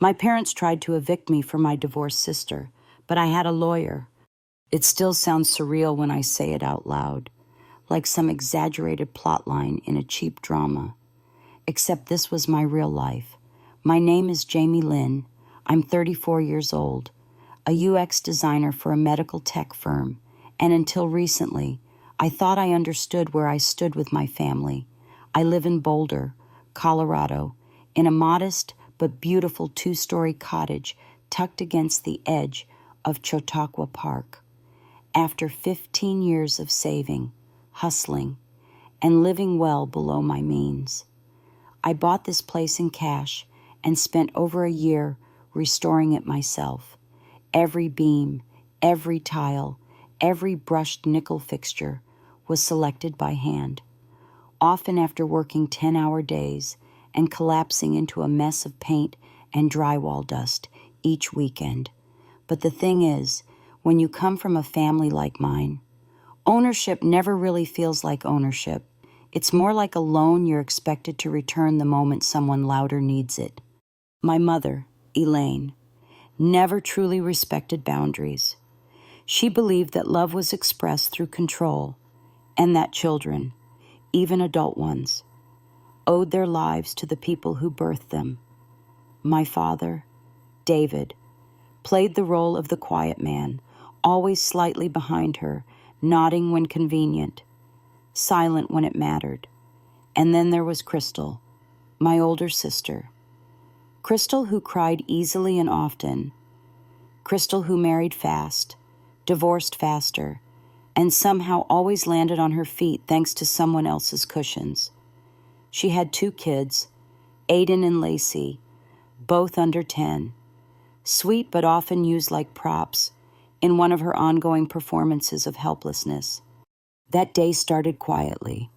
My parents tried to evict me from my divorced sister, but I had a lawyer. It still sounds surreal when I say it out loud, like some exaggerated plotline in a cheap drama. Except this was my real life. My name is Jamie Lynn. I'm 34 years old, a UX designer for a medical tech firm, and until recently, I thought I understood where I stood with my family. I live in Boulder, Colorado, in a modest but beautiful 2-story cottage tucked against the edge of Chautauqua Park. After 15 years of saving, hustling, and living well below my means, I bought this place in cash and spent over a year restoring it myself. Every beam, every tile, every brushed nickel fixture was selected by hand, often after working 10-hour days and collapsing into a mess of paint and drywall dust each weekend. But the thing is, when you come from a family like mine, ownership never really feels like ownership. It's more like a loan you're expected to return the moment someone louder needs it. My mother, Elaine, never truly respected boundaries. She believed that love was expressed through control, and that children, even adult ones, owed their lives to the people who birthed them. My father, David, played the role of the quiet man, always slightly behind her, nodding when convenient, silent when it mattered. And then there was Crystal, my older sister. Crystal, who cried easily and often. Crystal, who married fast, divorced faster, and somehow always landed on her feet thanks to someone else's cushions. She had 2 kids, Aiden and Lacey, both under 10, sweet but often used like props in one of her ongoing performances of helplessness. That day started quietly.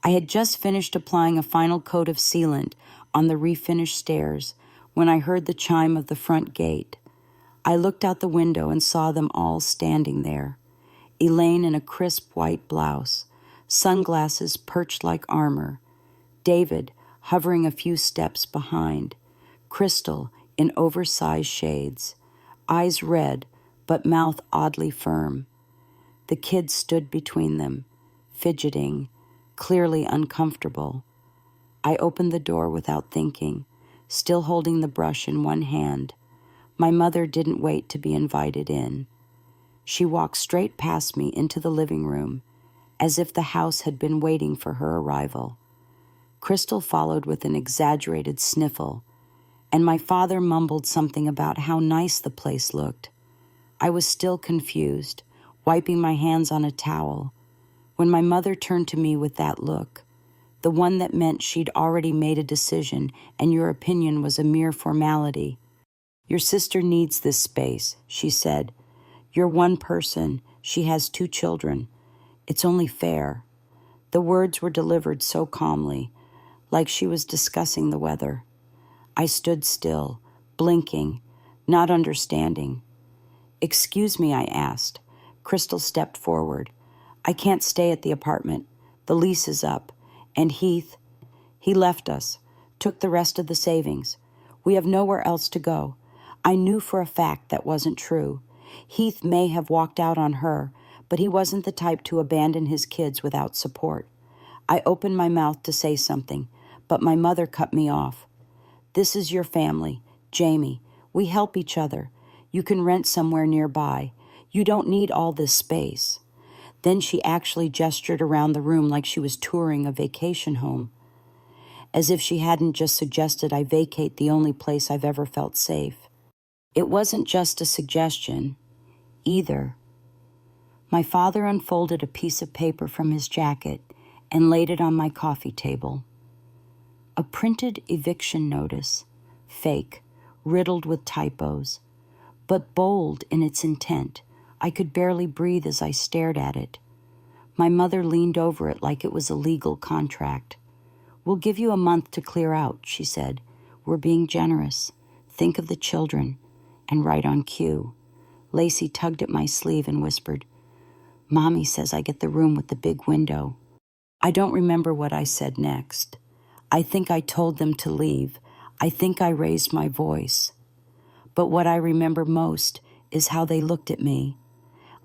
I had just finished applying a final coat of sealant on the refinished stairs when I heard the chime of the front gate. I looked out the window and saw them all standing there. Elaine in a crisp white blouse, sunglasses perched like armor, David hovering a few steps behind, Crystal in oversized shades, eyes red but mouth oddly firm. The kids stood between them, fidgeting, clearly uncomfortable. I opened the door without thinking, still holding the brush in one hand. My mother didn't wait to be invited in. She walked straight past me into the living room, as if the house had been waiting for her arrival. Crystal followed with an exaggerated sniffle, and my father mumbled something about how nice the place looked. I was still confused, wiping my hands on a towel, when my mother turned to me with that look, the one that meant she'd already made a decision and your opinion was a mere formality. "Your sister needs this space," she said. "You're one person. She has 2 children. It's only fair." The words were delivered so calmly, like she was discussing the weather. I stood still, blinking, not understanding. "Excuse me," I asked. Crystal stepped forward. "I can't stay at the apartment. The lease is up. And Heath, he left us, took the rest of the savings. We have nowhere else to go." I knew for a fact that wasn't true. Heath may have walked out on her, but he wasn't the type to abandon his kids without support. I opened my mouth to say something, but my mother cut me off. "This is your family, Jamie. We help each other. You can rent somewhere nearby. You don't need all this space." Then she actually gestured around the room like she was touring a vacation home, as if she hadn't just suggested I vacate the only place I've ever felt safe. It wasn't just a suggestion, either. My father unfolded a piece of paper from his jacket and laid it on my coffee table. A printed eviction notice, fake, riddled with typos, but bold in its intent. I could barely breathe as I stared at it. My mother leaned over it like it was a legal contract. "We'll give you a month to clear out," she said. "We're being generous. Think of the children." And right on cue, Lacey tugged at my sleeve and whispered, "Mommy says I get the room with the big window." I don't remember what I said next. I think I told them to leave. I think I raised my voice. But what I remember most is how they looked at me,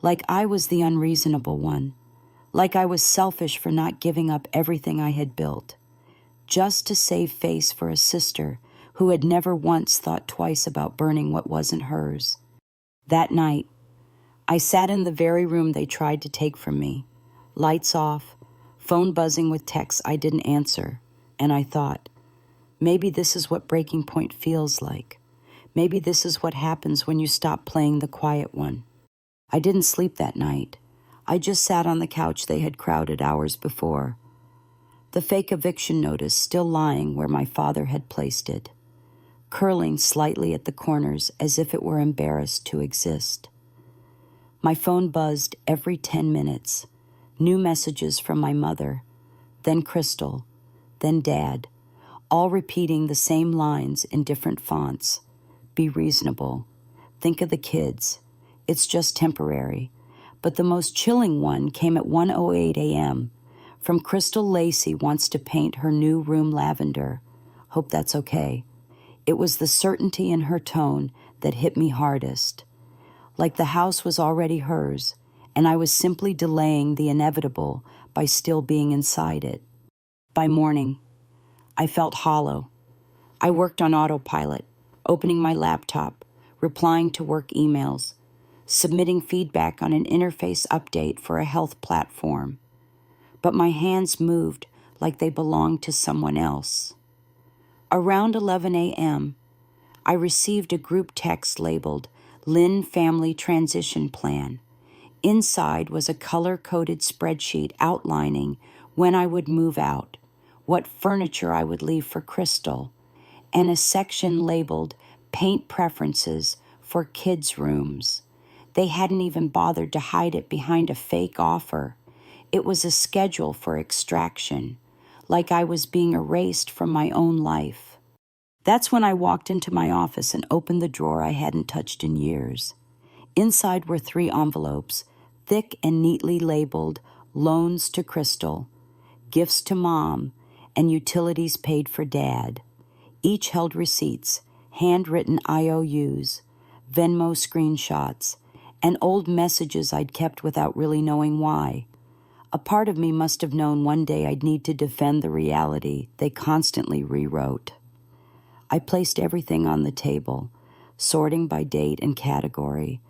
like I was the unreasonable one, like I was selfish for not giving up everything I had built, just to save face for a sister who had never once thought twice about burning what wasn't hers. That night, I sat in the very room they tried to take from me, lights off, phone buzzing with texts I didn't answer, and I thought, maybe this is what breaking point feels like. Maybe this is what happens when you stop playing the quiet one. I didn't sleep that night. I just sat on the couch they had crowded hours before. The fake eviction notice still lying where my father had placed it, curling slightly at the corners as if it were embarrassed to exist. My phone buzzed every 10 minutes, new messages from my mother, then Crystal, then Dad, all repeating the same lines in different fonts. Be reasonable. Think of the kids. It's just temporary. But the most chilling one came at 1:08 a.m. from Crystal Lacey wants to paint her new room lavender. Hope that's okay. It was the certainty in her tone that hit me hardest. Like the house was already hers, and I was simply delaying the inevitable by still being inside it. By morning, I felt hollow. I worked on autopilot, opening my laptop, replying to work emails, submitting feedback on an interface update for a health platform. But my hands moved like they belonged to someone else. Around 11 a.m., I received a group text labeled Lynn Family Transition Plan. Inside was a color-coded spreadsheet outlining when I would move out, what furniture I would leave for Crystal, and a section labeled Paint Preferences for Kids' Rooms. They hadn't even bothered to hide it behind a fake offer. It was a schedule for extraction, like I was being erased from my own life. That's when I walked into my office and opened the drawer I hadn't touched in years. Inside were 3 envelopes, thick and neatly labeled Loans to Crystal, Gifts to Mom, and Utilities Paid for Dad. Each held receipts, handwritten IOUs, Venmo screenshots, and old messages I'd kept without really knowing why. A part of me must have known one day I'd need to defend the reality they constantly rewrote. I placed everything on the table, sorting by date and category,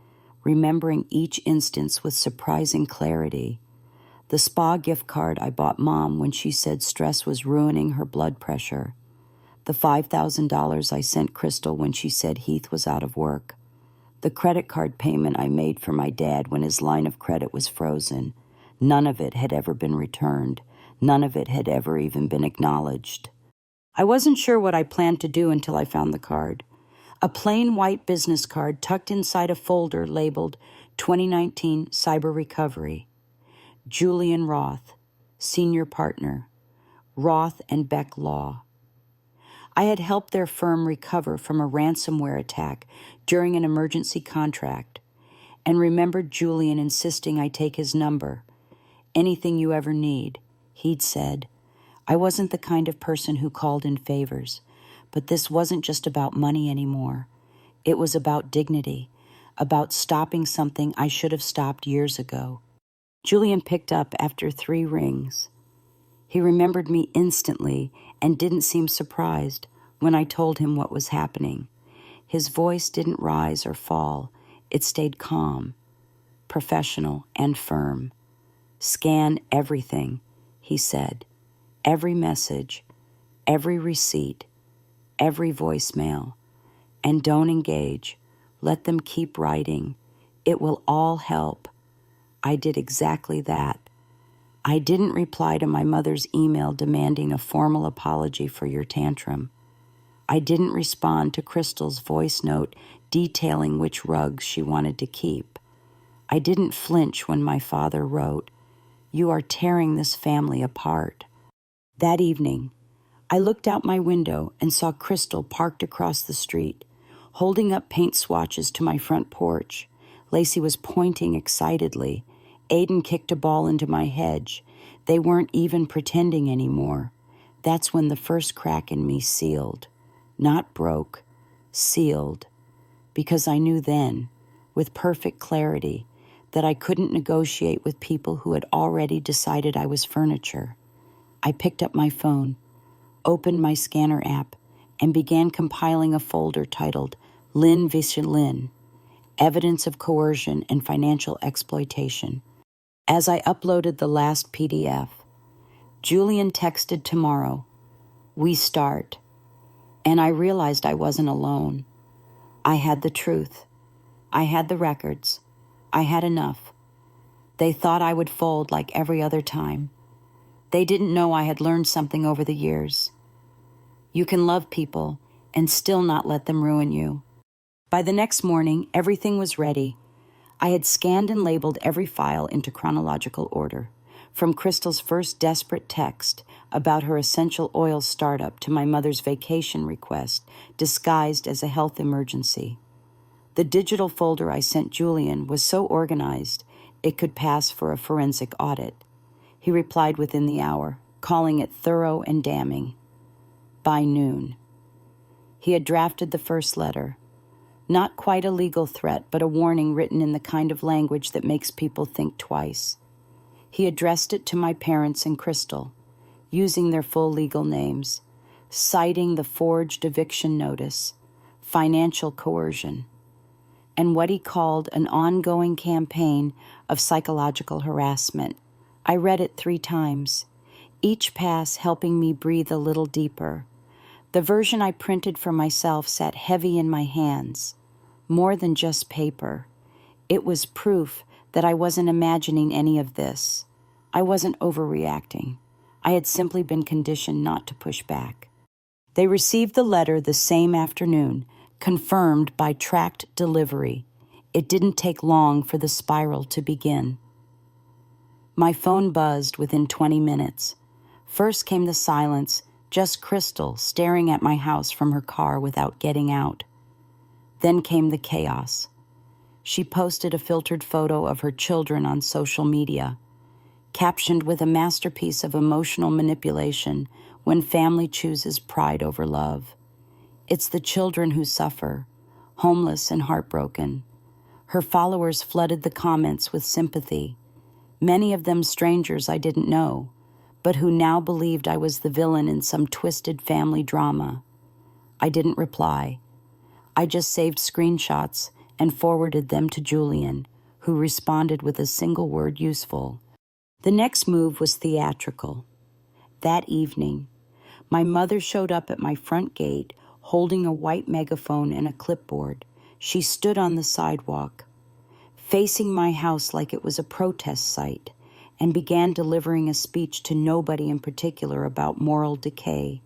remembering each instance with surprising clarity. The spa gift card I bought Mom when she said stress was ruining her blood pressure. The $5,000 I sent Crystal when she said Heath was out of work. The credit card payment I made for my dad when his line of credit was frozen. None of it had ever been returned. None of it had ever even been acknowledged. I wasn't sure what I planned to do until I found the card. A plain white business card tucked inside a folder labeled 2019 Cyber Recovery. Julian Roth, Senior Partner, Roth and Beck Law. I had helped their firm recover from a ransomware attack during an emergency contract, and remembered Julian insisting I take his number. Anything you ever need, he'd said. I wasn't the kind of person who called in favors, but this wasn't just about money anymore. It was about dignity, about stopping something I should have stopped years ago. Julian picked up after 3 rings. He remembered me instantly and didn't seem surprised when I told him what was happening. His voice didn't rise or fall. It stayed calm, professional, and firm. Scan everything, he said. Every message, every receipt, every voicemail. And don't engage. Let them keep writing. It will all help. I did exactly that. I didn't reply to my mother's email demanding a formal apology for your tantrum. I didn't respond to Crystal's voice note detailing which rugs she wanted to keep. I didn't flinch when my father wrote, "You are tearing this family apart." That evening, I looked out my window and saw Crystal parked across the street, holding up paint swatches to my front porch. Lacey was pointing excitedly. Aiden kicked a ball into my hedge. They weren't even pretending anymore. That's when the first crack in me sealed. Not broke, sealed. because I knew then, with perfect clarity, that I couldn't negotiate with people who had already decided I was furniture. I picked up my phone, opened my scanner app, and began compiling a folder titled Lynn vs. Lynn, Evidence of Coercion and Financial Exploitation. As I uploaded the last PDF, Julian texted tomorrow, "We start," and I realized I wasn't alone. I had the truth. I had the records. I had enough. They thought I would fold like every other time. They didn't know I had learned something over the years. You can love people and still not let them ruin you. By the next morning, everything was ready. I had scanned and labeled every file into chronological order, from Crystal's first desperate text about her essential oil startup to my mother's vacation request disguised as a health emergency. The digital folder I sent Julian was so organized it could pass for a forensic audit. He replied within the hour, calling it thorough and damning. By noon. He had drafted the first letter. Not quite a legal threat, but a warning written in the kind of language that makes people think twice. He addressed it to my parents and Crystal, using their full legal names, citing the forged eviction notice, financial coercion, and what he called an ongoing campaign of psychological harassment. I read it 3 times, each pass helping me breathe a little deeper. The version I printed for myself sat heavy in my hands, more than just paper. It was proof that I wasn't imagining any of this. I wasn't overreacting. I had simply been conditioned not to push back. They received the letter the same afternoon, confirmed by tracked delivery. It didn't take long for the spiral to begin. My phone buzzed within 20 minutes. First came the silence, just Crystal staring at my house from her car without getting out. Then came the chaos. She posted a filtered photo of her children on social media, captioned with a masterpiece of emotional manipulation when family chooses pride over love. It's the children who suffer, homeless and heartbroken. Her followers flooded the comments with sympathy, many of them strangers I didn't know, but who now believed I was the villain in some twisted family drama. I didn't reply. I just saved screenshots and forwarded them to Julian, who responded with a single word, useful. The next move was theatrical. That evening, my mother showed up at my front gate holding a white megaphone and a clipboard. She stood on the sidewalk, facing my house like it was a protest site, and began delivering a speech to nobody in particular about moral decay,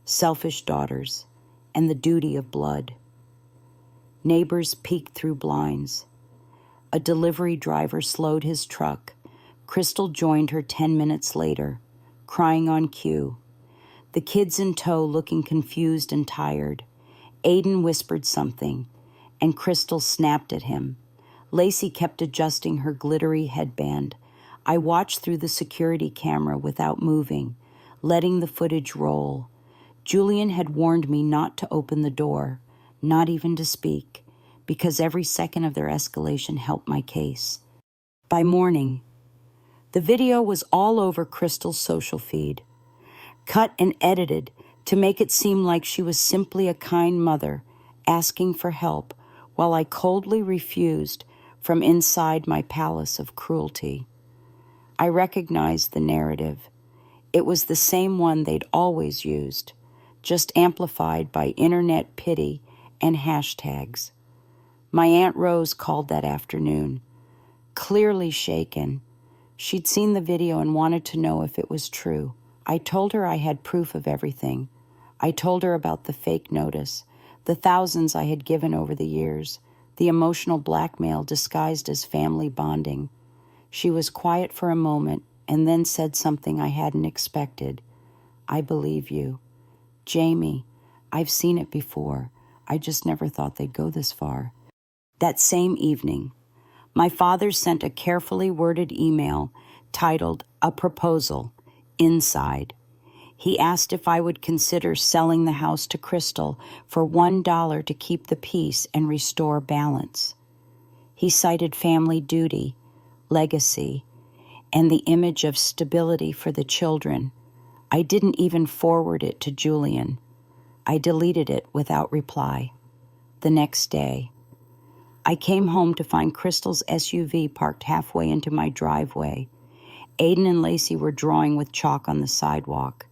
selfish daughters, and the duty of blood. Neighbors peeked through blinds. A delivery driver slowed his truck. Crystal joined her 10 minutes later, crying on cue. The kids in tow looking confused and tired. Aiden whispered something, and Crystal snapped at him. Lacey kept adjusting her glittery headband. I watched through the security camera without moving, letting the footage roll. Julian had warned me not to open the door, not even to speak, because every second of their escalation helped my case. By morning, the video was all over Crystal's social feed, cut and edited to make it seem like she was simply a kind mother asking for help while I coldly refused from inside my palace of cruelty. I recognized the narrative. It was the same one they'd always used, just amplified by internet pity and hashtags. My Aunt Rose called that afternoon, clearly shaken. She'd seen the video and wanted to know if it was true. I told her I had proof of everything. I told her about the fake notice, the thousands I had given over the years, the emotional blackmail disguised as family bonding. She was quiet for a moment and then said something I hadn't expected. "I believe you. Jamie, I've seen it before. I just never thought they'd go this far." That same evening, my father sent a carefully worded email titled "A Proposal," inside. He asked if I would consider selling the house to Crystal for $1 to keep the peace and restore balance. He cited family duty, legacy, and the image of stability for the children. I didn't even forward it to Julian. I deleted it without reply. The next day, I came home to find Crystal's SUV parked halfway into my driveway. Aiden and Lacey were drawing with chalk on the sidewalk,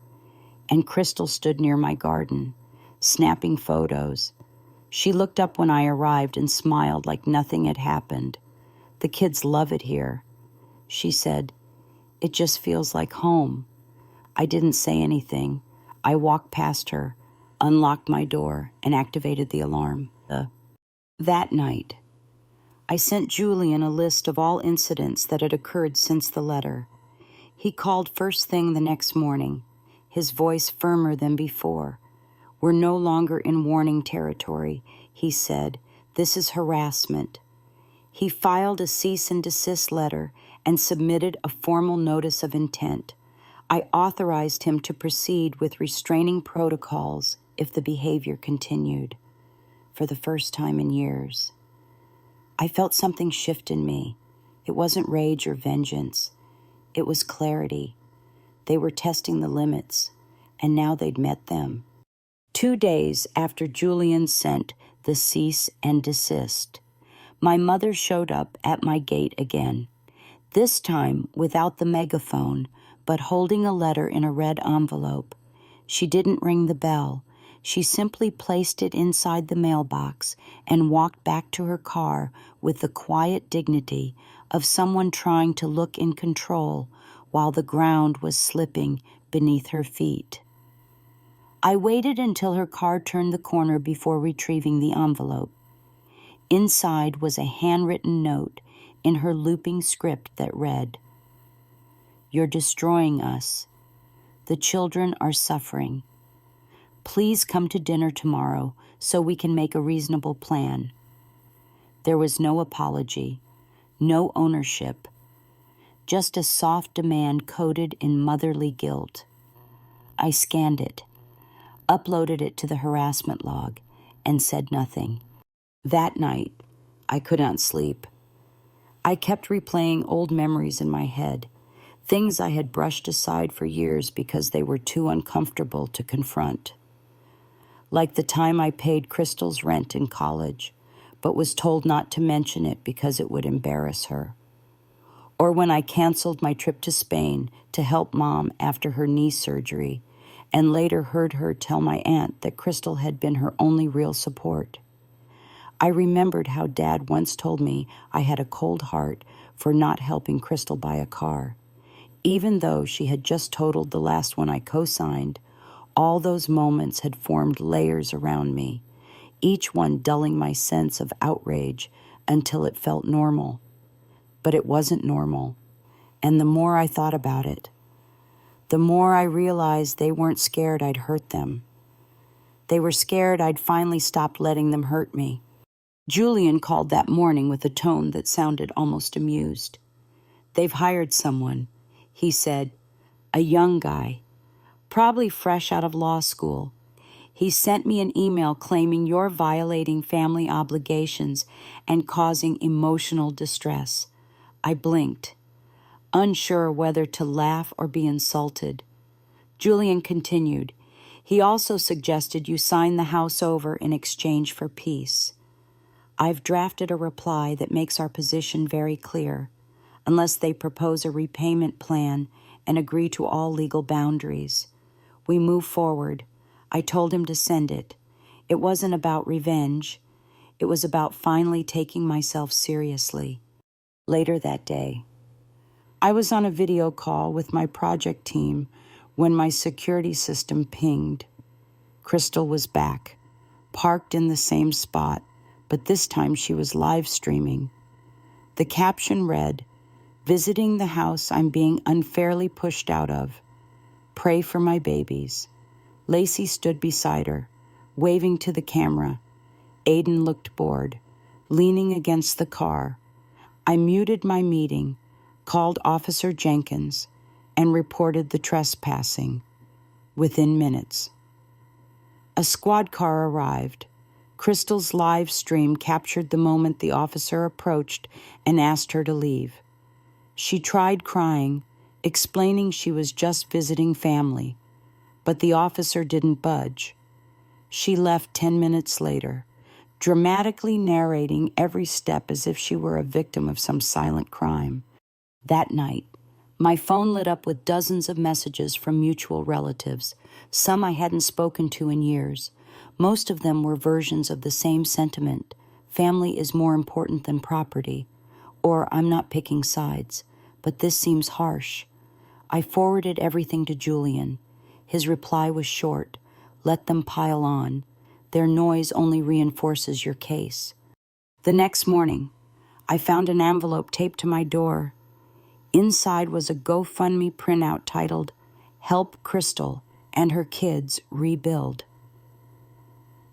and Crystal stood near my garden, snapping photos. She looked up when I arrived and smiled like nothing had happened. "The kids love it here," she said. "It just feels like home." I didn't say anything. I walked past her, unlocked my door, and activated the alarm. That night, I sent Julian a list of all incidents that had occurred since the letter. He called first thing the next morning, his voice firmer than before. "We're no longer in warning territory," he said. "This is harassment." He filed a cease and desist letter and submitted a formal notice of intent. I authorized him to proceed with restraining protocols if the behavior continued. For the first time in years, I felt something shift in me. It wasn't rage or vengeance. It was clarity. They were testing the limits, and now they'd met them. 2 days after Julian sent the cease and desist, my mother showed up at my gate again, this time without the megaphone, but holding a letter in a red envelope. She didn't ring the bell. She simply placed it inside the mailbox and walked back to her car with the quiet dignity of someone trying to look in control while the ground was slipping beneath her feet. I waited until her car turned the corner before retrieving the envelope. Inside was a handwritten note in her looping script that read, "You're destroying us. The children are suffering. Please come to dinner tomorrow so we can make a reasonable plan." There was no apology, no ownership, just a soft demand coded in motherly guilt. I scanned it, uploaded it to the harassment log, and said nothing. That night, I could not sleep. I kept replaying old memories in my head, things I had brushed aside for years because they were too uncomfortable to confront. Like the time I paid Crystal's rent in college, but was told not to mention it because it would embarrass her. Or when I canceled my trip to Spain to help Mom after her knee surgery, and later heard her tell my aunt that Crystal had been her only real support. I remembered how Dad once told me I had a cold heart for not helping Crystal buy a car. Even though she had just totaled the last one I co-signed, all those moments had formed layers around me, each one dulling my sense of outrage until it felt normal. But it wasn't normal, and the more I thought about it, the more I realized they weren't scared I'd hurt them. They were scared I'd finally stopped letting them hurt me. Julian called that morning with a tone that sounded almost amused. "They've hired someone," he said, "a young guy, probably fresh out of law school. He sent me an email claiming you're violating family obligations and causing emotional distress." I blinked, unsure whether to laugh or be insulted. Julian continued, "He also suggested you sign the house over in exchange for peace. I've drafted a reply that makes our position very clear, unless they propose a repayment plan and agree to all legal boundaries. We move forward. I told him to send it. It wasn't about revenge. It was about finally taking myself seriously." Later that day, I was on a video call with my project team when my security system pinged. Crystal was back, parked in the same spot, but this time she was live streaming. The caption read, "Visiting the house I'm being unfairly pushed out of. Pray for my babies." Lacey stood beside her, waving to the camera. Aiden looked bored, leaning against the car. I muted my meeting, called Officer Jenkins, and reported the trespassing. within minutes. A squad car arrived. Crystal's live stream captured the moment the officer approached and asked her to leave. She tried crying, explaining she was just visiting family, but the officer didn't budge. She left 10 minutes later, dramatically narrating every step as if she were a victim of some silent crime. That night, my phone lit up with dozens of messages from mutual relatives, some I hadn't spoken to in years. Most of them were versions of the same sentiment: family is more important than property, or I'm not picking sides, but this seems harsh. I forwarded everything to Julian. His reply was short: let them pile on. Their noise only reinforces your case. The next morning, I found an envelope taped to my door. Inside was a GoFundMe printout titled, "Help Crystal and her kids rebuild."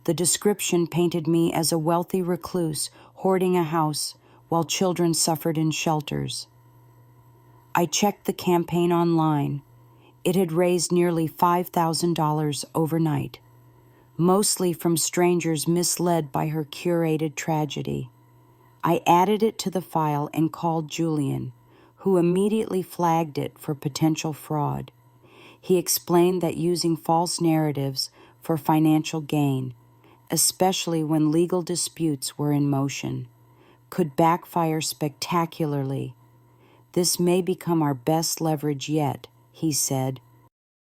The description painted me as a wealthy recluse hoarding a house while children suffered in shelters. I checked the campaign online. It had raised nearly $5,000 overnight, mostly from strangers misled by her curated tragedy. I added it to the file and called Julian, who immediately flagged it for potential fraud. He explained that using false narratives for financial gain, especially when legal disputes were in motion, could backfire spectacularly. This may become our best leverage yet, he said.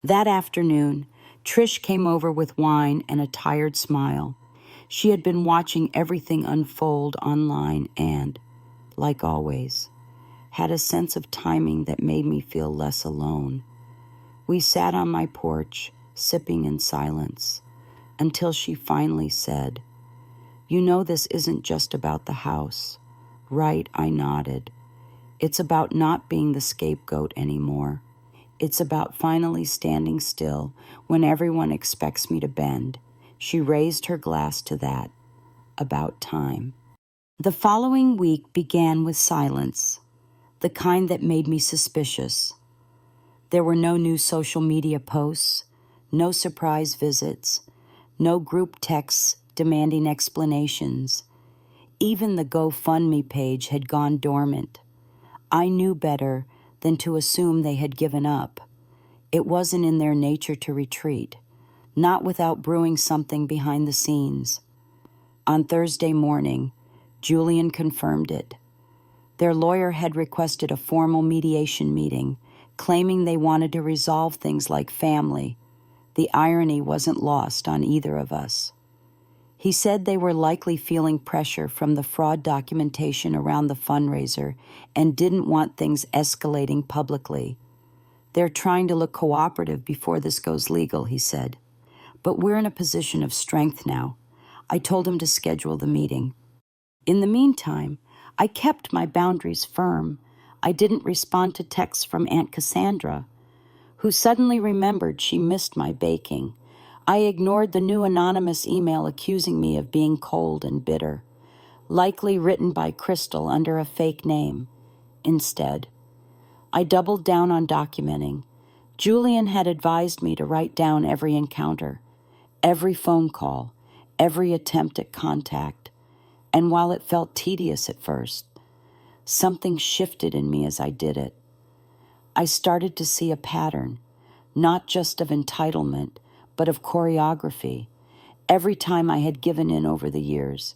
That afternoon, Trish came over with wine and a tired smile. She had been watching everything unfold online and, like always, had a sense of timing that made me feel less alone. We sat on my porch, sipping in silence, until she finally said, "You know this isn't just about the house." "Right," I nodded. "It's about not being the scapegoat anymore. It's about finally standing still when everyone expects me to bend." She raised her glass to that. About time. The following week began with silence, the kind that made me suspicious. There were no new social media posts, no surprise visits, no group texts demanding explanations. Even the GoFundMe page had gone dormant. I knew better than to assume they had given up. It wasn't in their nature to retreat, not without brewing something behind the scenes. On Thursday morning, Julian confirmed it. Their lawyer had requested a formal mediation meeting, claiming they wanted to resolve things like family. The irony wasn't lost on either of us. He said they were likely feeling pressure from the fraud documentation around the fundraiser and didn't want things escalating publicly. "They're trying to look cooperative before this goes legal," he said. "But we're in a position of strength now." I told him to schedule the meeting. In the meantime, I kept my boundaries firm. I didn't respond to texts from Aunt Cassandra, who suddenly remembered she missed my baking. I ignored the new anonymous email accusing me of being cold and bitter, likely written by Crystal under a fake name. Instead, I doubled down on documenting. Julian had advised me to write down every encounter, every phone call, every attempt at contact. And while it felt tedious at first, something shifted in me as I did it. I started to see a pattern, not just of entitlement, but of choreography. Every time I had given in over the years,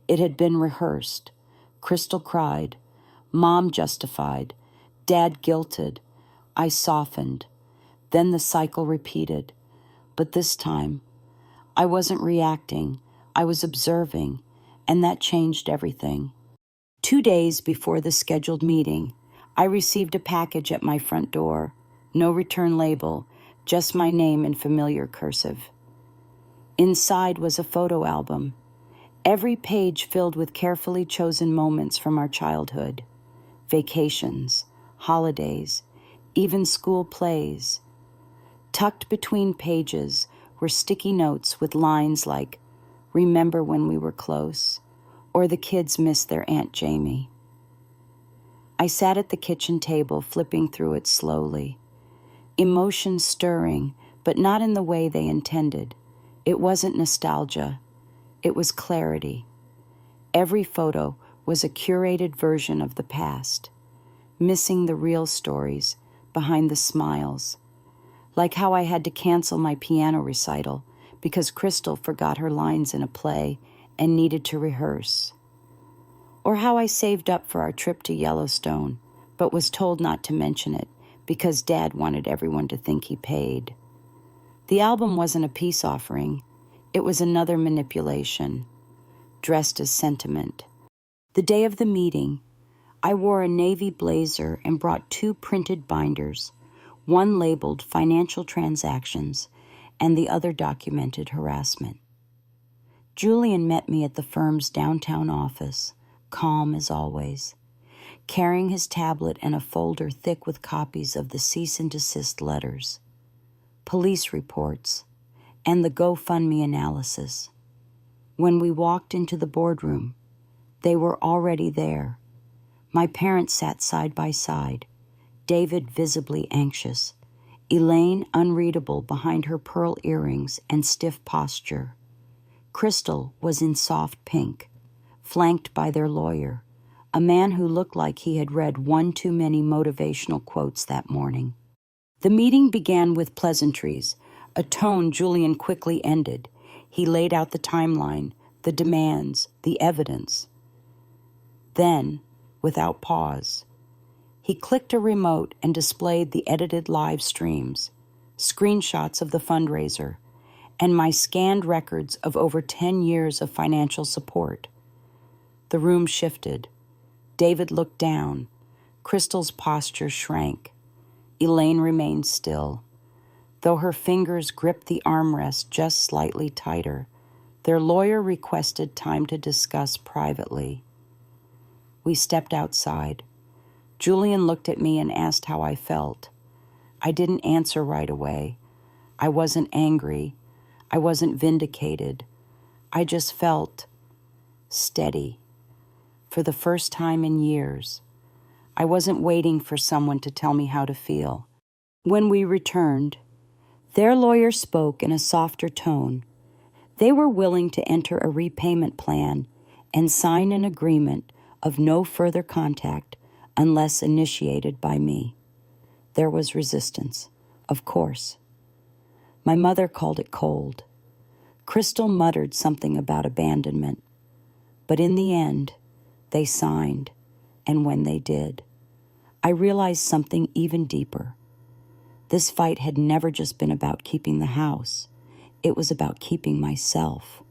it had been rehearsed. Crystal cried, Mom justified, Dad guilted. I softened. Then the cycle repeated. But this time, I wasn't reacting. I was observing, and that changed everything. 2 days before the scheduled meeting, I received a package at my front door. No return label, just my name in familiar cursive. Inside was a photo album, every page filled with carefully chosen moments from our childhood. Vacations, holidays, even school plays. Tucked between pages were sticky notes with lines like, "Remember when we were close," or "The kids miss their Aunt Jamie." I sat at the kitchen table, flipping through it slowly, emotions stirring, but not in the way they intended. It wasn't nostalgia. It was clarity. Every photo was a curated version of the past, missing the real stories behind the smiles, like how I had to cancel my piano recital because Crystal forgot her lines in a play and needed to rehearse, or how I saved up for our trip to Yellowstone but was told not to mention it because Dad wanted everyone to think he paid. The album wasn't a peace offering. It was another manipulation, dressed as sentiment. The day of the meeting, I wore a navy blazer and brought 2 printed binders, one labeled financial transactions and the other documented harassment. Julian met me at the firm's downtown office, calm as always, carrying his tablet and a folder thick with copies of the cease and desist letters, police reports, and the GoFundMe analysis. When we walked into the boardroom, they were already there. My parents sat side by side, David visibly anxious, Elaine unreadable behind her pearl earrings and stiff posture. Crystal was in soft pink, flanked by their lawyer, a man who looked like he had read one too many motivational quotes that morning. The meeting began with pleasantries, a tone Julian quickly ended. He laid out the timeline, the demands, the evidence. Then, without pause, he clicked a remote and displayed the edited live streams, screenshots of the fundraiser, and my scanned records of over 10 years of financial support. The room shifted. David looked down. Crystal's posture shrank. Elaine remained still. Though her fingers gripped the armrest just slightly tighter, their lawyer requested time to discuss privately. We stepped outside. Julian looked at me and asked how I felt. I didn't answer right away. I wasn't angry. I wasn't vindicated. I just felt steady. For the first time in years, I wasn't waiting for someone to tell me how to feel. When we returned, their lawyer spoke in a softer tone. They were willing to enter a repayment plan and sign an agreement of no further contact unless initiated by me. There was resistance, of course. My mother called it cold. Crystal muttered something about abandonment. But in the end, they signed, and when they did, I realized something even deeper. This fight had never just been about keeping the house. It was about keeping myself.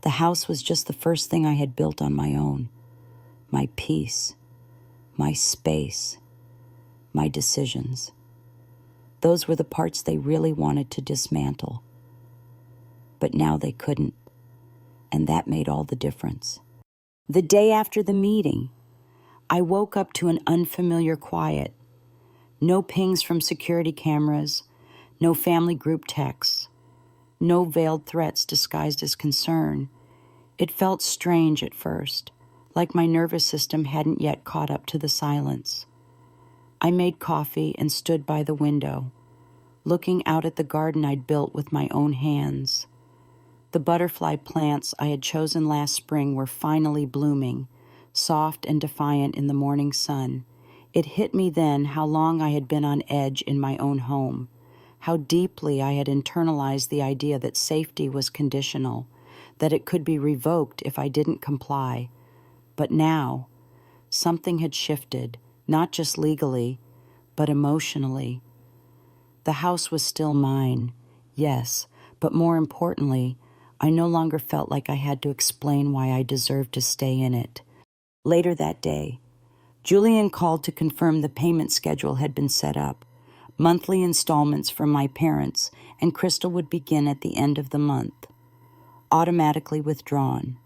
The house was just the first thing I had built on my own. My peace, my space, my decisions. Those were the parts they really wanted to dismantle. But now they couldn't, and that made all the difference. The day after the meeting, I woke up to an unfamiliar quiet. No pings from security cameras, no family group texts, no veiled threats disguised as concern. It felt strange at first, like my nervous system hadn't yet caught up to the silence. I made coffee and stood by the window, looking out at the garden I'd built with my own hands. The butterfly plants I had chosen last spring were finally blooming, soft and defiant in the morning sun. It hit me then how long I had been on edge in my own home, how deeply I had internalized the idea that safety was conditional, that it could be revoked if I didn't comply. But now, something had shifted, not just legally, but emotionally. The house was still mine, yes, but more importantly, I no longer felt like I had to explain why I deserved to stay in it. Later that day, Julian called to confirm the payment schedule had been set up. Monthly installments from my parents and Crystal would begin at the end of the month, automatically withdrawn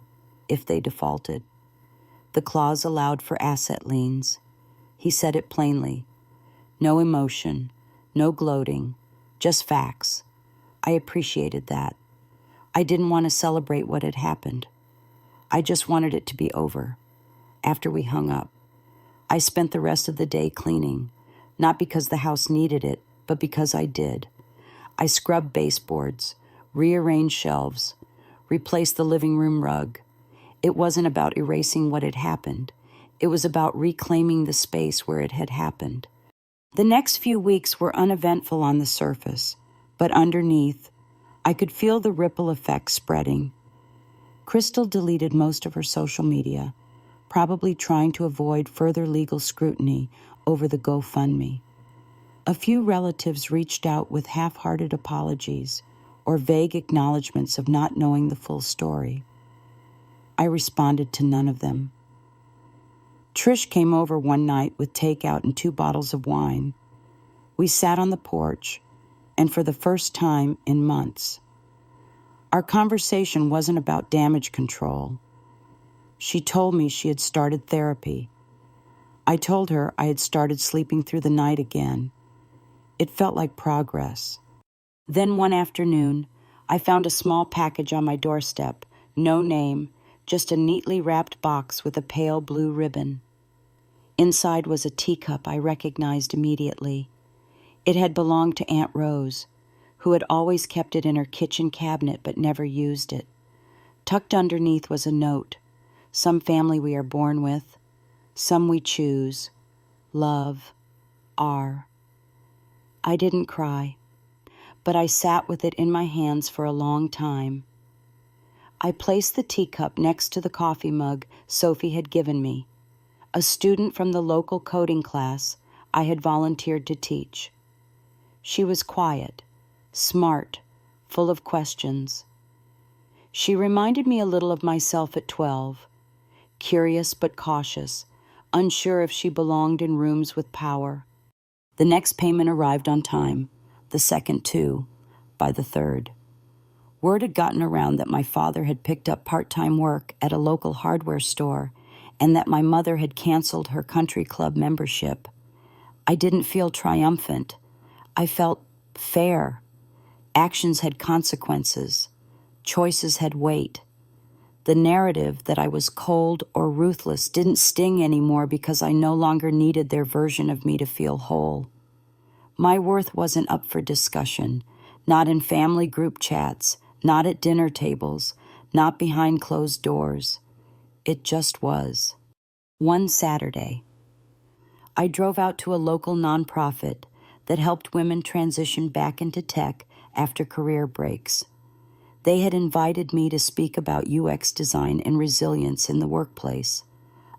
if they defaulted. The clause allowed for asset liens. He said it plainly. No emotion, no gloating, just facts. I appreciated that. I didn't want to celebrate what had happened. I just wanted it to be over. After we hung up, I spent the rest of the day cleaning, not because the house needed it, but because I did. I scrubbed baseboards, rearranged shelves, replaced the living room rug. It wasn't about erasing what had happened. It was about reclaiming the space where it had happened. The next few weeks were uneventful on the surface, but underneath, I could feel the ripple effect spreading. Crystal deleted most of her social media, probably trying to avoid further legal scrutiny over the GoFundMe. A few relatives reached out with half-hearted apologies or vague acknowledgments of not knowing the full story. I responded to none of them. Trish came over one night with takeout and 2 bottles of wine. We sat on the porch, and for the first time in months, our conversation wasn't about damage control. She told me she had started therapy. I told her I had started sleeping through the night again. It felt like progress. Then one afternoon, I found a small package on my doorstep, no name, just a neatly wrapped box with a pale blue ribbon. Inside was a teacup I recognized immediately. It had belonged to Aunt Rose, who had always kept it in her kitchen cabinet but never used it. Tucked underneath was a note. Some family we are born with, some we choose, love, are. I didn't cry, but I sat with it in my hands for a long time. I placed the teacup next to the coffee mug Sophie had given me, a student from the local coding class I had volunteered to teach. She was quiet, smart, full of questions. She reminded me a little of myself at 12, curious but cautious, unsure if she belonged in rooms with power. The next payment arrived on time, the second too, by the third. Word had gotten around that my father had picked up part-time work at a local hardware store and that my mother had canceled her country club membership. I didn't feel triumphant. I felt fair. Actions had consequences. Choices had weight. The narrative that I was cold or ruthless didn't sting anymore because I no longer needed their version of me to feel whole. My worth wasn't up for discussion, not in family group chats, not at dinner tables, not behind closed doors. It just was. One Saturday, I drove out to a local nonprofit that helped women transition back into tech after career breaks. They had invited me to speak about UX design and resilience in the workplace.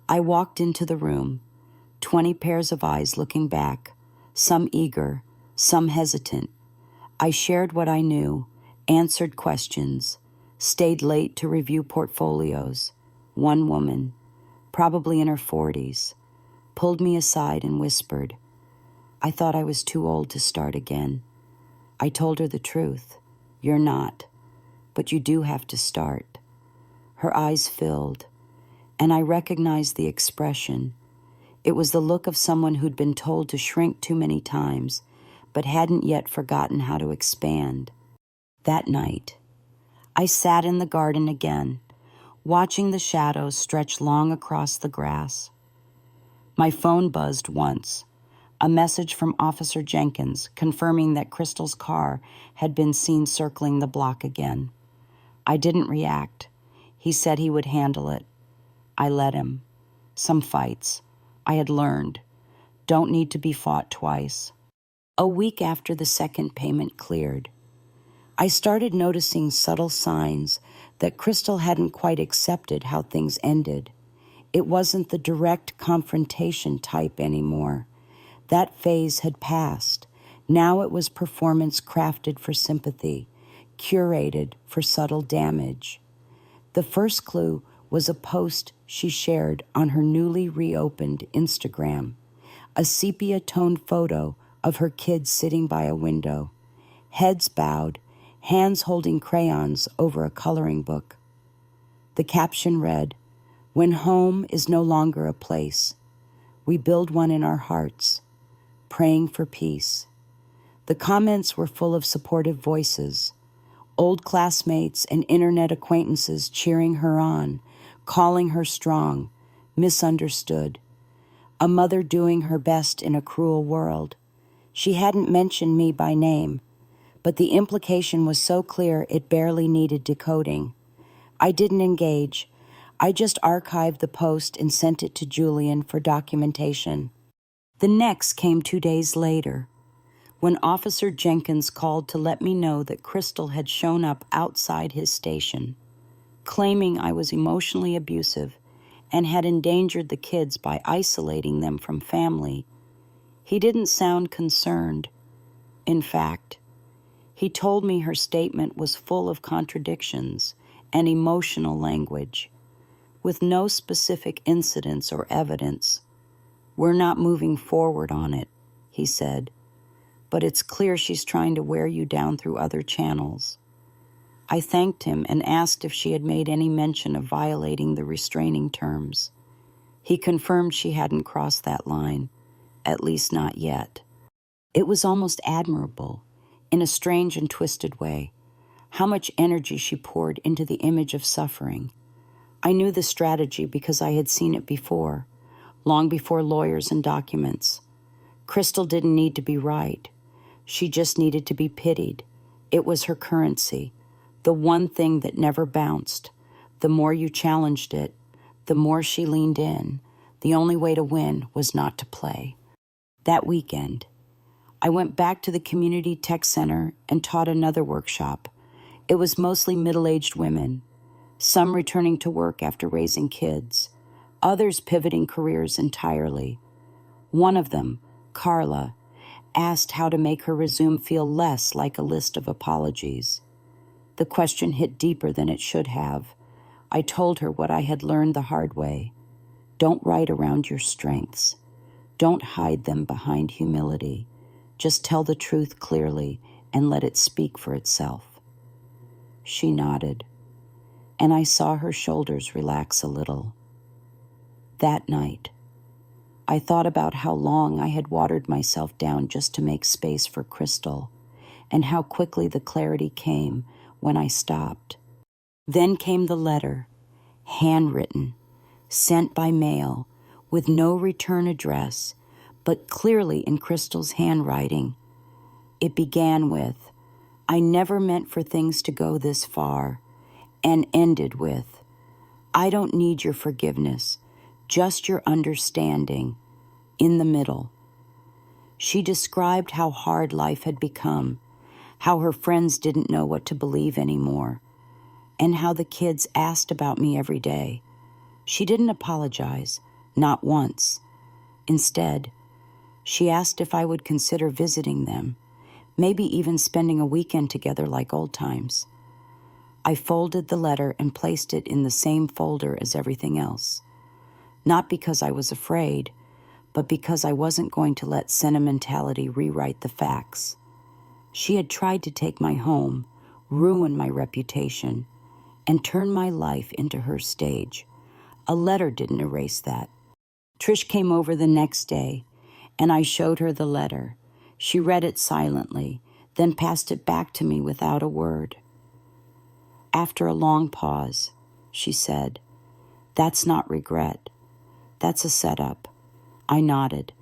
I walked into the room, 20 pairs of eyes looking back, some eager, some hesitant. I shared what I knew, answered questions, stayed late to review portfolios. One woman, probably in her 40s, pulled me aside and whispered, "I thought I was too old to start again." I told her the truth. "You're not, but you do have to start." Her eyes filled, and I recognized the expression. It was the look of someone who'd been told to shrink too many times, but hadn't yet forgotten how to expand. That night, I sat in the garden again, watching the shadows stretch long across the grass. My phone buzzed once, a message from Officer Jenkins confirming that Crystal's car had been seen circling the block again. I didn't react. He said he would handle it. I let him. Some fights. I had learned. Don't need to be fought twice. A week after the second payment cleared, I started noticing subtle signs that Crystal hadn't quite accepted how things ended. It wasn't the direct confrontation type anymore. That phase had passed. Now it was performance crafted for sympathy, curated for subtle damage. The first clue was a post she shared on her newly reopened Instagram, a sepia-toned photo of her kids sitting by a window, heads bowed, hands holding crayons over a coloring book. The caption read, "When home is no longer a place, we build one in our hearts, praying for peace." The comments were full of supportive voices, old classmates and internet acquaintances cheering her on, calling her strong, misunderstood. A mother doing her best in a cruel world. She hadn't mentioned me by name, but the implication was so clear it barely needed decoding. I didn't engage. I just archived the post and sent it to Julian for documentation. The next came 2 days later, when Officer Jenkins called to let me know that Crystal had shown up outside his station, claiming I was emotionally abusive and had endangered the kids by isolating them from family. He didn't sound concerned. In fact, he told me her statement was full of contradictions and emotional language, with no specific incidents or evidence. "We're not moving forward on it," he said, "but it's clear she's trying to wear you down through other channels." I thanked him and asked if she had made any mention of violating the restraining terms. He confirmed she hadn't crossed that line, at least not yet. It was almost admirable, in a strange and twisted way, how much energy she poured into the image of suffering. I knew the strategy because I had seen it before, long before lawyers and documents. Crystal didn't need to be right. She just needed to be pitied. It was her currency, the one thing that never bounced. The more you challenged it, the more she leaned in. The only way to win was not to play. That weekend, I went back to the community tech center and taught another workshop. It was mostly middle-aged women, some returning to work after raising kids, others pivoting careers entirely. One of them, Carla, asked how to make her resume feel less like a list of apologies. The question hit deeper than it should have. I told her what I had learned the hard way. Don't write around your strengths. Don't hide them behind humility. Just tell the truth clearly and let it speak for itself. She nodded, and I saw her shoulders relax a little. That night, I thought about how long I had watered myself down just to make space for Crystal, and how quickly the clarity came when I stopped. Then came the letter, handwritten, sent by mail, with no return address, but clearly in Crystal's handwriting. It began with, "I never meant for things to go this far," and ended with, "I don't need your forgiveness, just your understanding," in the middle. She described how hard life had become, how her friends didn't know what to believe anymore, and how the kids asked about me every day. She didn't apologize, not once. Instead, she asked if I would consider visiting them, maybe even spending a weekend together like old times. I folded the letter and placed it in the same folder as everything else, not because I was afraid, but because I wasn't going to let sentimentality rewrite the facts. She had tried to take my home, ruin my reputation, and turn my life into her stage. A letter didn't erase that. Trish came over the next day, and I showed her the letter. She read it silently, then passed it back to me without a word. After a long pause, she said, "That's not regret. That's a setup." I nodded.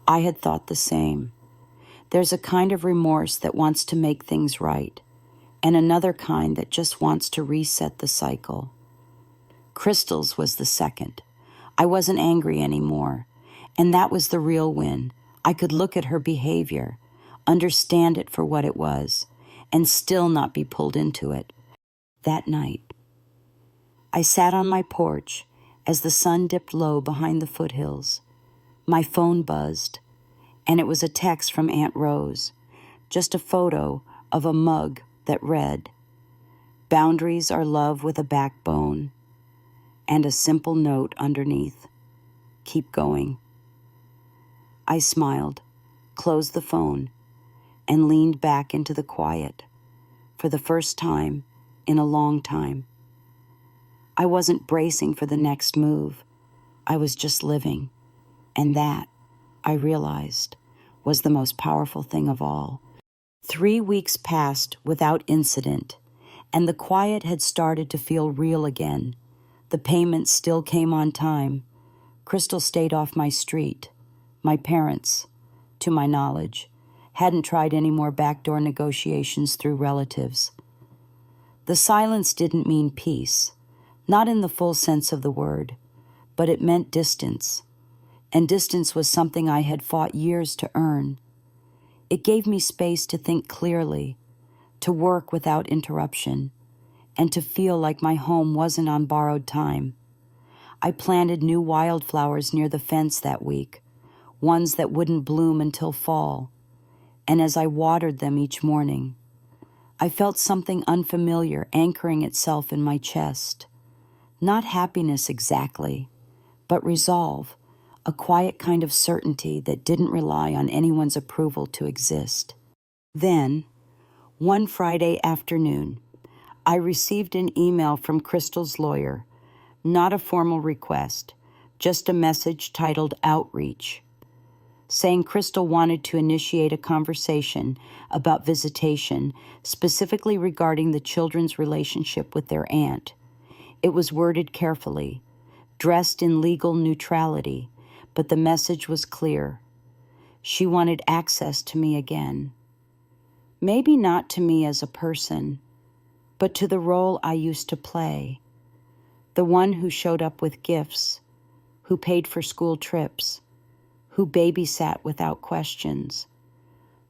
I had thought the same. There's a kind of remorse that wants to make things right, and another kind that just wants to reset the cycle. Crystal's was the second. I wasn't angry anymore, and that was the real win. I could look at her behavior, understand it for what it was, and still not be pulled into it. That night, I sat on my porch as the sun dipped low behind the foothills. My phone buzzed, and it was a text from Aunt Rose, just a photo of a mug that read, "Boundaries are love with a backbone," and a simple note underneath, "Keep going." I smiled, closed the phone, and leaned back into the quiet, for the first time in a long time. I wasn't bracing for the next move. I was just living, and that, I realized, was the most powerful thing of all. 3 weeks passed without incident, and the quiet had started to feel real again. The payments still came on time. Crystal stayed off my street. My parents, to my knowledge, Hadn't tried any more backdoor negotiations through relatives. The silence didn't mean peace, not in the full sense of the word, but it meant distance. And distance was something I had fought years to earn. It gave me space to think clearly, to work without interruption, and to feel like my home wasn't on borrowed time. I planted new wildflowers near the fence that week, ones that wouldn't bloom until fall, and as I watered them each morning, I felt something unfamiliar anchoring itself in my chest. Not happiness exactly, but resolve, a quiet kind of certainty that didn't rely on anyone's approval to exist. Then, one Friday afternoon, I received an email from Crystal's lawyer, not a formal request, just a message titled Outreach, saying Crystal wanted to initiate a conversation about visitation, specifically regarding the children's relationship with their aunt. It was worded carefully, dressed in legal neutrality, but the message was clear. She wanted access to me again. Maybe not to me as a person, but to the role I used to play. The one who showed up with gifts, who paid for school trips, who babysat without questions,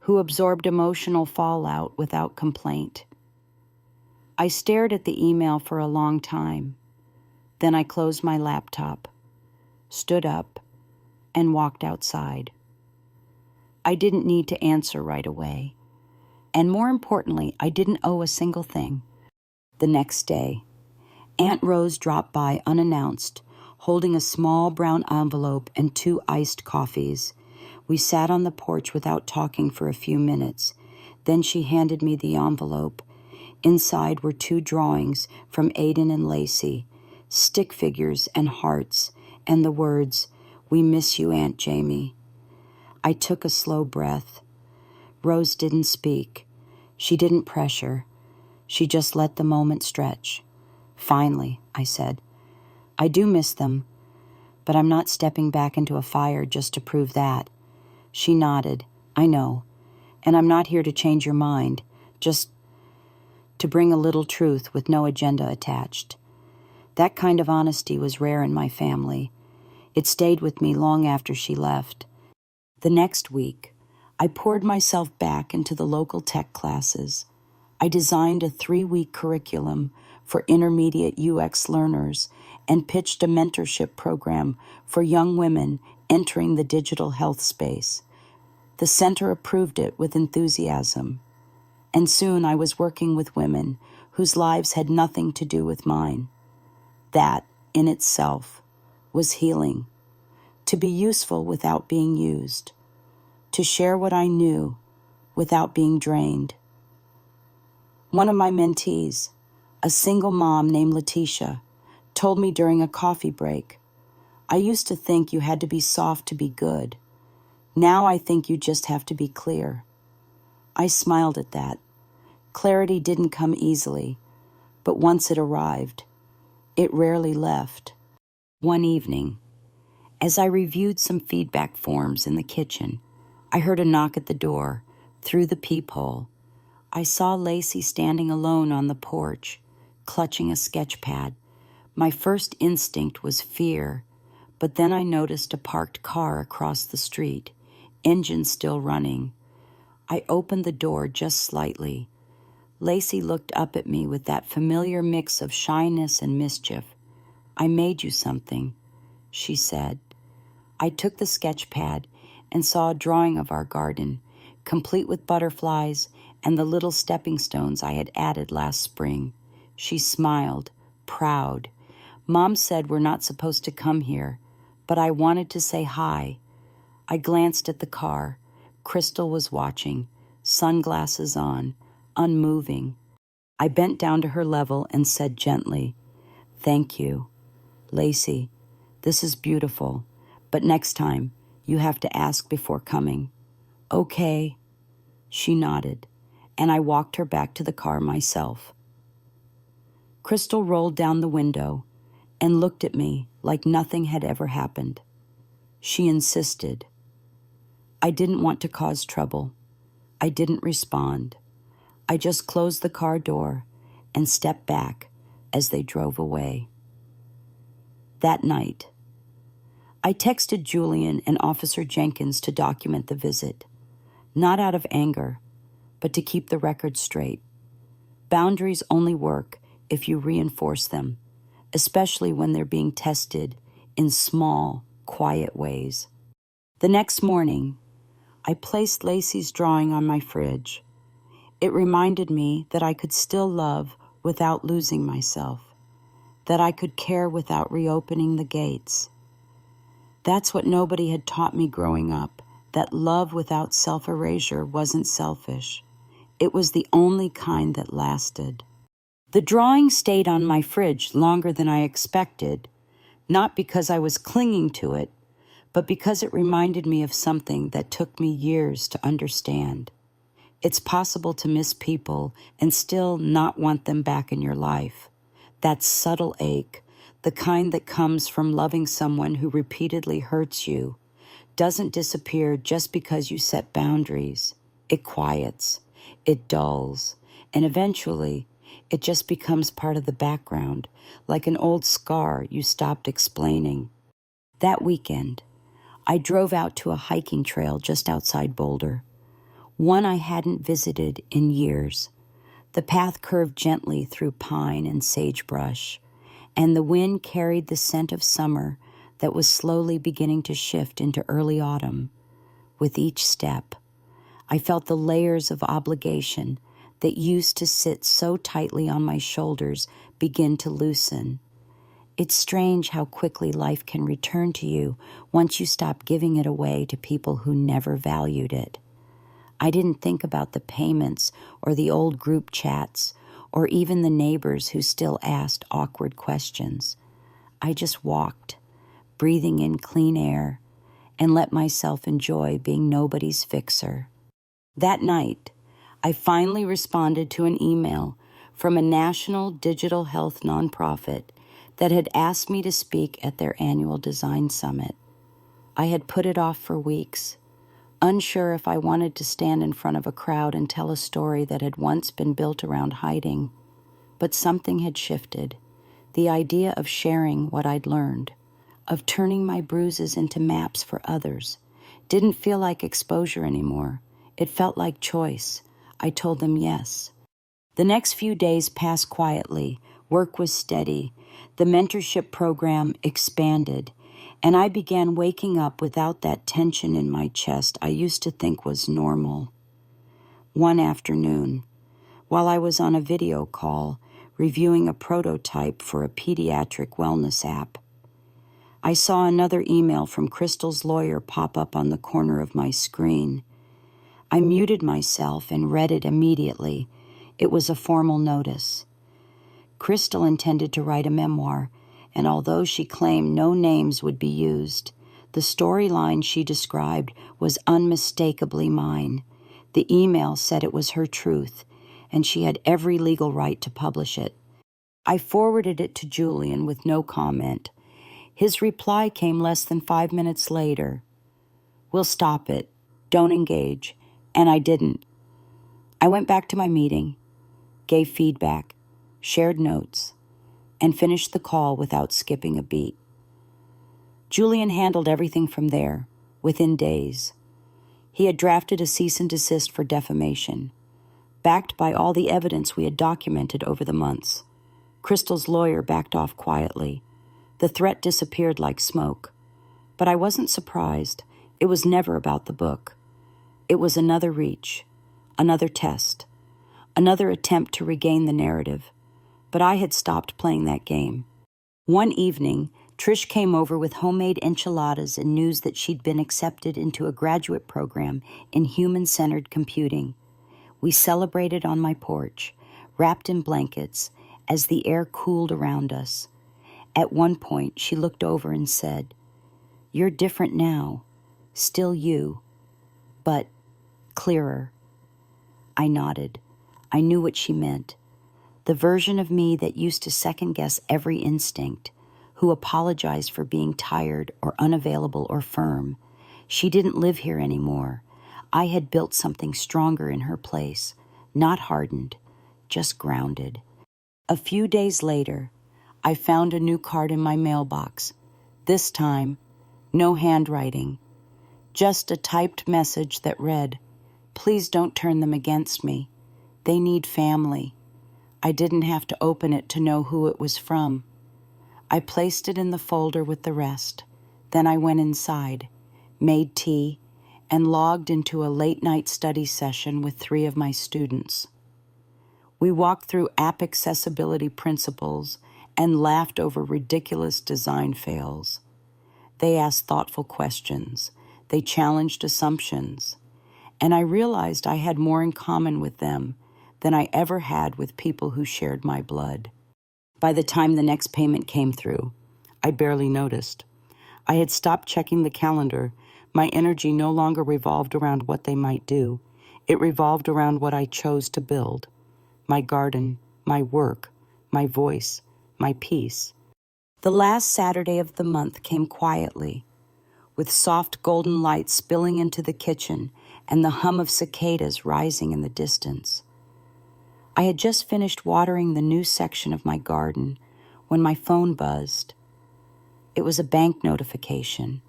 who absorbed emotional fallout without complaint. I stared at the email for a long time. Then I closed my laptop, stood up, and walked outside. I didn't need to answer right away. And more importantly, I didn't owe a single thing. The next day, Aunt Rose dropped by unannounced, holding a small brown envelope and 2 iced coffees. We sat on the porch without talking for a few minutes. Then she handed me the envelope. Inside were 2 drawings from Aiden and Lacey, stick figures and hearts, and the words, "We miss you, Aunt Jamie." I took a slow breath. Rose didn't speak. She didn't pressure. She just let the moment stretch. "Finally," I said, "I do miss them, but I'm not stepping back into a fire just to prove that." She nodded. "I know, and I'm not here to change your mind, just to bring a little truth with no agenda attached." That kind of honesty was rare in my family. It stayed with me long after she left. The next week, I poured myself back into the local tech classes. I designed a 3-week curriculum for intermediate UX learners and pitched a mentorship program for young women entering the digital health space. The center approved it with enthusiasm, and soon I was working with women whose lives had nothing to do with mine. That, in itself, was healing. To be useful without being used. To share what I knew without being drained. One of my mentees, a single mom named Letitia, told me during a coffee break, "I used to think you had to be soft to be good. Now I think you just have to be clear." I smiled at that. Clarity didn't come easily, but once it arrived, it rarely left. One evening, as I reviewed some feedback forms in the kitchen, I heard a knock at the door. Through the peephole, I saw Lacey standing alone on the porch, clutching a sketch pad. My first instinct was fear, but then I noticed a parked car across the street, engine still running. I opened the door just slightly. Lacey looked up at me with that familiar mix of shyness and mischief. "I made you something," she said. I took the sketch pad and saw a drawing of our garden, complete with butterflies and the little stepping stones I had added last spring. She smiled, proud. "Mom said we're not supposed to come here, but I wanted to say hi." I glanced at the car. Crystal was watching, sunglasses on, unmoving. I bent down to her level and said gently, "Thank you. Lacey, this is beautiful, but next time you have to ask before coming." "Okay." She nodded, and I walked her back to the car myself. Crystal rolled down the window and looked at me like nothing had ever happened. She insisted. I didn't want to cause trouble. I didn't respond. I just closed the car door and stepped back as they drove away. That night, I texted Julian and Officer Jenkins to document the visit, not out of anger, but to keep the record straight. Boundaries only work if you reinforce them, especially when they're being tested in small, quiet ways. The next morning, I placed Lacey's drawing on my fridge. It reminded me that I could still love without losing myself, that I could care without reopening the gates. That's what nobody had taught me growing up, that love without self-erasure wasn't selfish. It was the only kind that lasted. The drawing stayed on my fridge longer than I expected, not because I was clinging to it, but because it reminded me of something that took me years to understand. It's possible to miss people and still not want them back in your life. That subtle ache, the kind that comes from loving someone who repeatedly hurts you, doesn't disappear just because you set boundaries. It quiets, it dulls, and eventually it just becomes part of the background, like an old scar you stopped explaining. That weekend, I drove out to a hiking trail just outside Boulder, one I hadn't visited in years. The path curved gently through pine and sagebrush, and the wind carried the scent of summer that was slowly beginning to shift into early autumn. With each step, I felt the layers of obligation that used to sit so tightly on my shoulders begin to loosen. It's strange how quickly life can return to you once you stop giving it away to people who never valued it. I didn't think about the payments or the old group chats or even the neighbors who still asked awkward questions. I just walked, breathing in clean air, and let myself enjoy being nobody's fixer. That night, I finally responded to an email from a national digital health nonprofit that had asked me to speak at their annual design summit. I had put it off for weeks, unsure if I wanted to stand in front of a crowd and tell a story that had once been built around hiding. But something had shifted. The idea of sharing what I'd learned, of turning my bruises into maps for others, didn't feel like exposure anymore. It felt like choice. I told them yes. The next few days passed quietly. Work was steady. The mentorship program expanded, and I began waking up without that tension in my chest I used to think was normal. One afternoon, while I was on a video call reviewing a prototype for a pediatric wellness app, I saw another email from Crystal's lawyer pop up on the corner of my screen. I muted myself and read it immediately. It was a formal notice. Crystal intended to write a memoir, and although she claimed no names would be used, the storyline she described was unmistakably mine. The email said it was her truth, and she had every legal right to publish it. I forwarded it to Julian with no comment. His reply came less than 5 minutes later. "We'll stop it. Don't engage." And I didn't. I went back to my meeting, gave feedback, shared notes, and finished the call without skipping a beat. Julian handled everything from there, within days. He had drafted a cease and desist for defamation, backed by all the evidence we had documented over the months. Crystal's lawyer backed off quietly. The threat disappeared like smoke. But I wasn't surprised. It was never about the book. It was another reach, another test, another attempt to regain the narrative. But I had stopped playing that game. One evening, Trish came over with homemade enchiladas and news that she'd been accepted into a graduate program in human-centered computing. We celebrated on my porch, wrapped in blankets, as the air cooled around us. At one point, she looked over and said, "You're different now, still you, but clearer." I nodded. I knew what she meant. The version of me that used to second-guess every instinct, who apologized for being tired or unavailable or firm. She didn't live here anymore. I had built something stronger in her place, not hardened, just grounded. A few days later, I found a new card in my mailbox. This time, no handwriting, just a typed message that read, "Please don't turn them against me. They need family." I didn't have to open it to know who it was from. I placed it in the folder with the rest. Then I went inside, made tea, and logged into a late-night study session with 3 of my students. We walked through app accessibility principles and laughed over ridiculous design fails. They asked thoughtful questions. They challenged assumptions. And I realized I had more in common with them than I ever had with people who shared my blood. By the time the next payment came through, I barely noticed. I had stopped checking the calendar. My energy no longer revolved around what they might do. It revolved around what I chose to build. My garden, my work, my voice, my peace. The last Saturday of the month came quietly, with soft golden light spilling into the kitchen and the hum of cicadas rising in the distance. I had just finished watering the new section of my garden when my phone buzzed. It was a bank notification.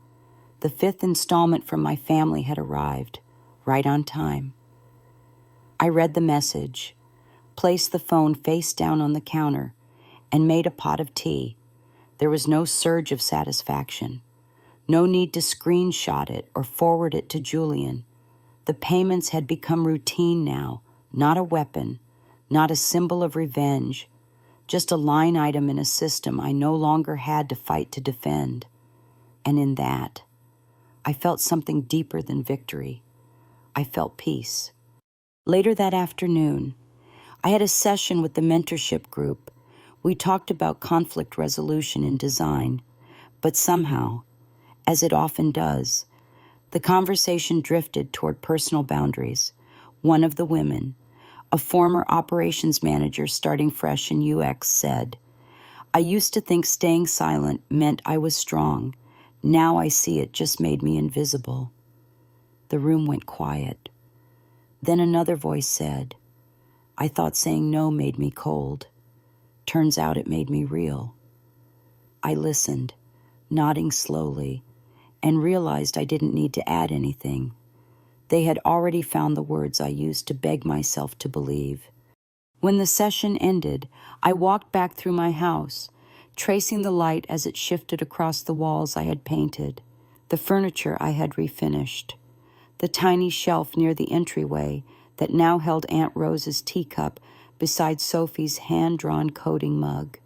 The 5th installment from my family had arrived, right on time. I read the message, placed the phone face down on the counter, and made a pot of tea. There was no surge of satisfaction. No need to screenshot it or forward it to Julian. The payments had become routine now, not a weapon, not a symbol of revenge, just a line item in a system I no longer had to fight to defend. And in that, I felt something deeper than victory. I felt peace. Later that afternoon, I had a session with the mentorship group. We talked about conflict resolution in design, but somehow, as it often does, the conversation drifted toward personal boundaries. One of the women, a former operations manager starting fresh in UX, said, "I used to think staying silent meant I was strong. Now I see it just made me invisible." The room went quiet. Then another voice said, "I thought saying no made me cold. Turns out it made me real." I listened, nodding slowly, and realized I didn't need to add anything. They had already found the words I used to beg myself to believe. When the session ended, I walked back through my house, tracing the light as it shifted across the walls I had painted, the furniture I had refinished, the tiny shelf near the entryway that now held Aunt Rose's teacup beside Sophie's hand-drawn coding mug.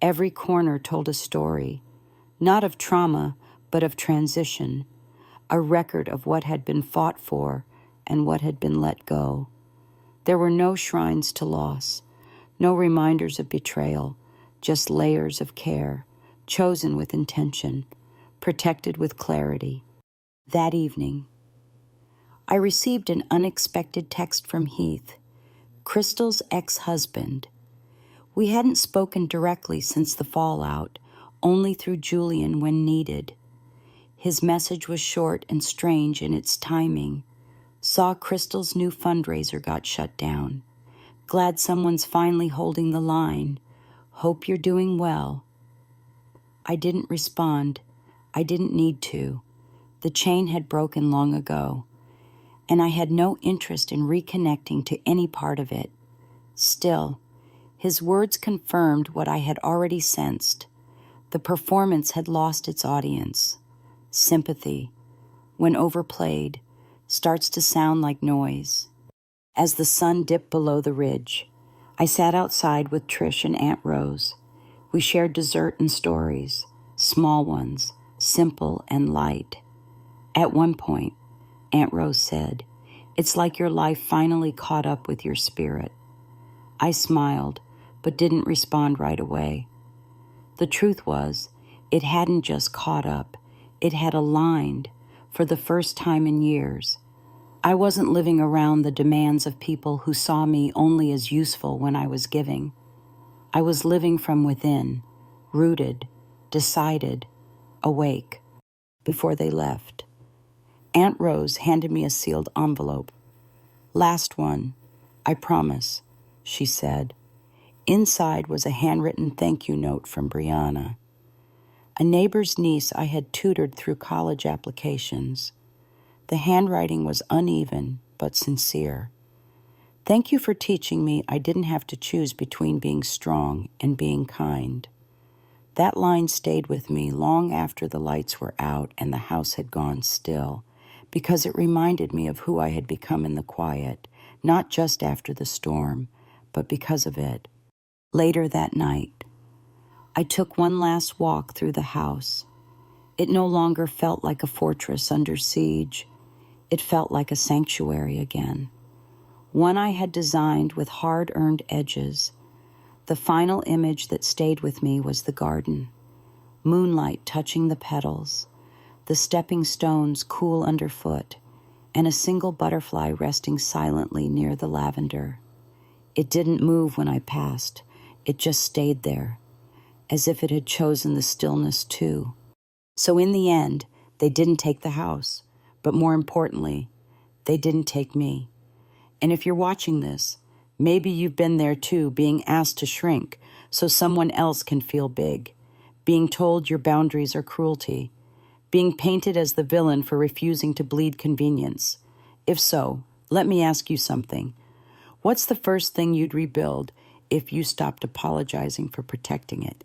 Every corner told a story, not of trauma, but of transition, a record of what had been fought for and what had been let go. There were no shrines to loss, no reminders of betrayal, just layers of care, chosen with intention, protected with clarity. That evening, I received an unexpected text from Heath, Crystal's ex-husband. We hadn't spoken directly since the fallout, only through Julian when needed. His message was short and strange in its timing. Saw Crystal's new fundraiser got shut down. Glad someone's finally holding the line. Hope you're doing well. I didn't respond. I didn't need to. The chain had broken long ago, and I had no interest in reconnecting to any part of it. Still, his words confirmed what I had already sensed. The performance had lost its audience. Sympathy, when overplayed, starts to sound like noise. As the sun dipped below the ridge, I sat outside with Trish and Aunt Rose. We shared dessert and stories, small ones, simple and light. At one point, Aunt Rose said, "It's like your life finally caught up with your spirit." I smiled, but didn't respond right away. The truth was, it hadn't just caught up. It had aligned for the first time in years. I wasn't living around the demands of people who saw me only as useful when I was giving. I was living from within, rooted, decided, awake, before they left. Aunt Rose handed me a sealed envelope. "Last one, I promise," she said. Inside was a handwritten thank you note from Brianna, a neighbor's niece I had tutored through college applications. The handwriting was uneven but sincere. "Thank you for teaching me I didn't have to choose between being strong and being kind." That line stayed with me long after the lights were out and the house had gone still, because it reminded me of who I had become in the quiet, not just after the storm, but because of it. Later that night, I took one last walk through the house. It no longer felt like a fortress under siege. It felt like a sanctuary again, one I had designed with hard-earned edges. The final image that stayed with me was the garden, moonlight touching the petals, the stepping stones cool underfoot, and a single butterfly resting silently near the lavender. It didn't move when I passed. It just stayed there, as if it had chosen the stillness too. So in the end, they didn't take the house, but more importantly, they didn't take me. And if you're watching this, maybe you've been there too, being asked to shrink so someone else can feel big, being told your boundaries are cruelty, being painted as the villain for refusing to bleed convenience. If so, let me ask you something. What's the first thing you'd rebuild if you stopped apologizing for protecting it?